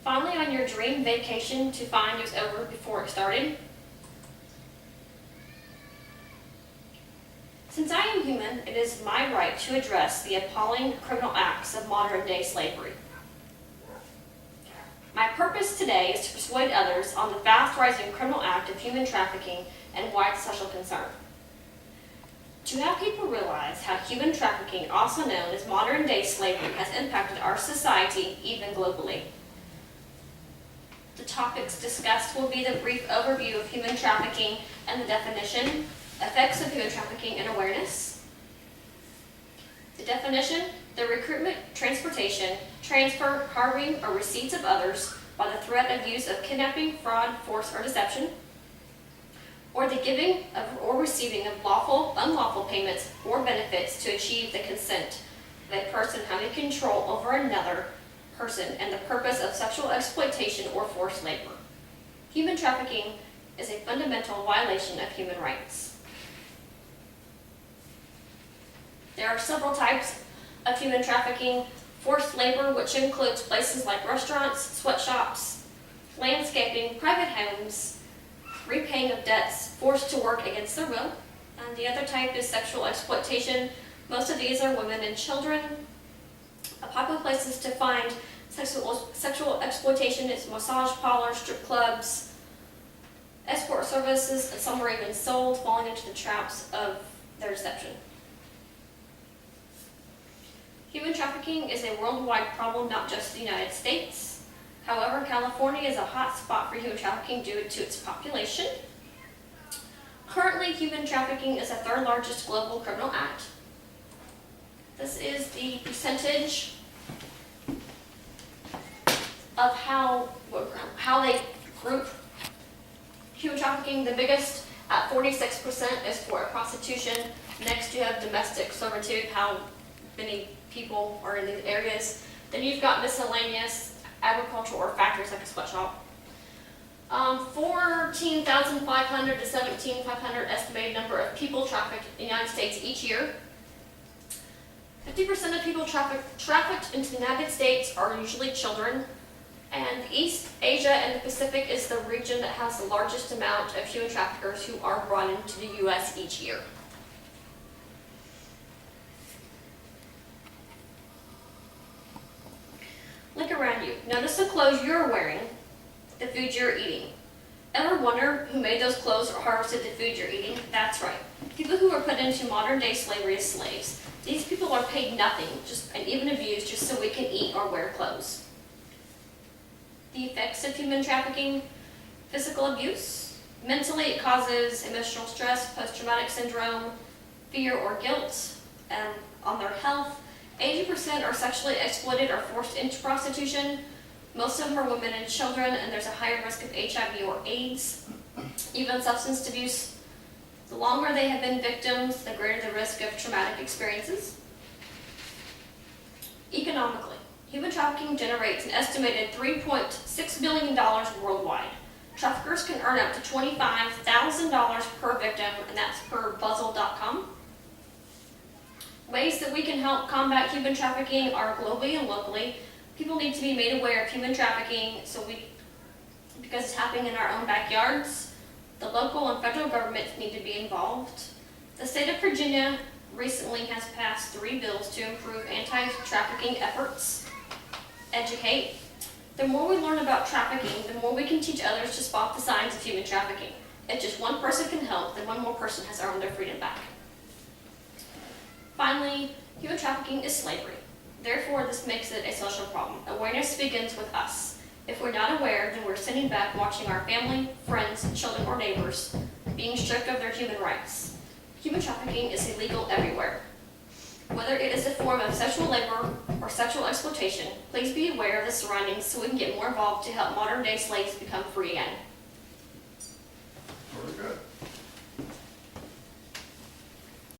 Finally, on your dream vacation to find it was over before it started. Since I am human, it is my right to address the appalling criminal acts of modern-day slavery. My purpose today is to persuade others on the fast-rising criminal act of human trafficking and why it's such a concern. To have people realize how human trafficking, also known as modern-day slavery, has impacted our society, even globally. The topics discussed will be the brief overview of human trafficking and the definition, effects of human trafficking and awareness. The definition: the recruitment, transportation, transfer, harboring, or receipts of others by the threat of use of kidnapping, fraud, force, or deception, or the giving of or receiving of lawful, unlawful payments or benefits to achieve the consent of a person having control over another person and the purpose of sexual exploitation or forced labor. Human trafficking is a fundamental violation of human rights. There are several types of human trafficking: forced labor, which includes places like restaurants, sweatshops, landscaping, private homes, repaying of debts, forced to work against their will. And the other type is sexual exploitation. Most of these are women and children. Popular places to find sexual exploitation is massage parlors, strip clubs, escort services, and some are even sold, falling into the traps of their deception. Human trafficking is a worldwide problem, not just the United States. However, California is a hot spot for human trafficking due to its population. Currently, human trafficking is the third largest global criminal act. This is the percentage of how they group human trafficking. The biggest, at 46%, is for prostitution. Next, you have domestic servitude, how many people are in these areas. Then you've got miscellaneous, agriculture, or factories like a sweatshop. 14,500 to 17,500 estimated number of people trafficked in the United States each year. 50% of people trafficked into the United States are usually children. And East Asia and the Pacific is the region that has the largest amount of human traffickers who are brought into the U.S. each year. Look around you. Notice the clothes you're wearing, the food you're eating. Ever wonder who made those clothes or harvested the food you're eating? That's right. People who were put into modern-day slavery as slaves. These people are paid nothing, and even abused, just so we can eat or wear clothes. The effects of human trafficking: physical abuse. Mentally, it causes emotional stress, post-traumatic syndrome, fear or guilt on their health. 80% are sexually exploited or forced into prostitution. Most of them are women and children, and there's a higher risk of HIV or AIDS, even substance abuse. The longer they have been victims, the greater the risk of traumatic experiences. Economically, human trafficking generates an estimated $3.6 billion worldwide. Traffickers can earn up to $25,000 per victim, and that's per Buzzle.com. Ways that we can help combat human trafficking are globally and locally. People need to be made aware of human trafficking because it's happening in our own backyards. The local and federal governments need to be involved. The state of Virginia recently has passed 3 bills to improve anti-trafficking efforts. Educate. The more we learn about trafficking, the more we can teach others to spot the signs of human trafficking. If just one person can help, then one more person has earned their freedom back. Finally, human trafficking is slavery. Therefore, this makes it a social problem. Awareness begins with us. If we're not aware, then we're sitting back watching our family, friends, children, or neighbors being stripped of their human rights. Human trafficking is illegal everywhere. Whether it is a form of sexual labor or sexual exploitation, please be aware of the surroundings so we can get more involved to help modern-day slaves become free again. Very good.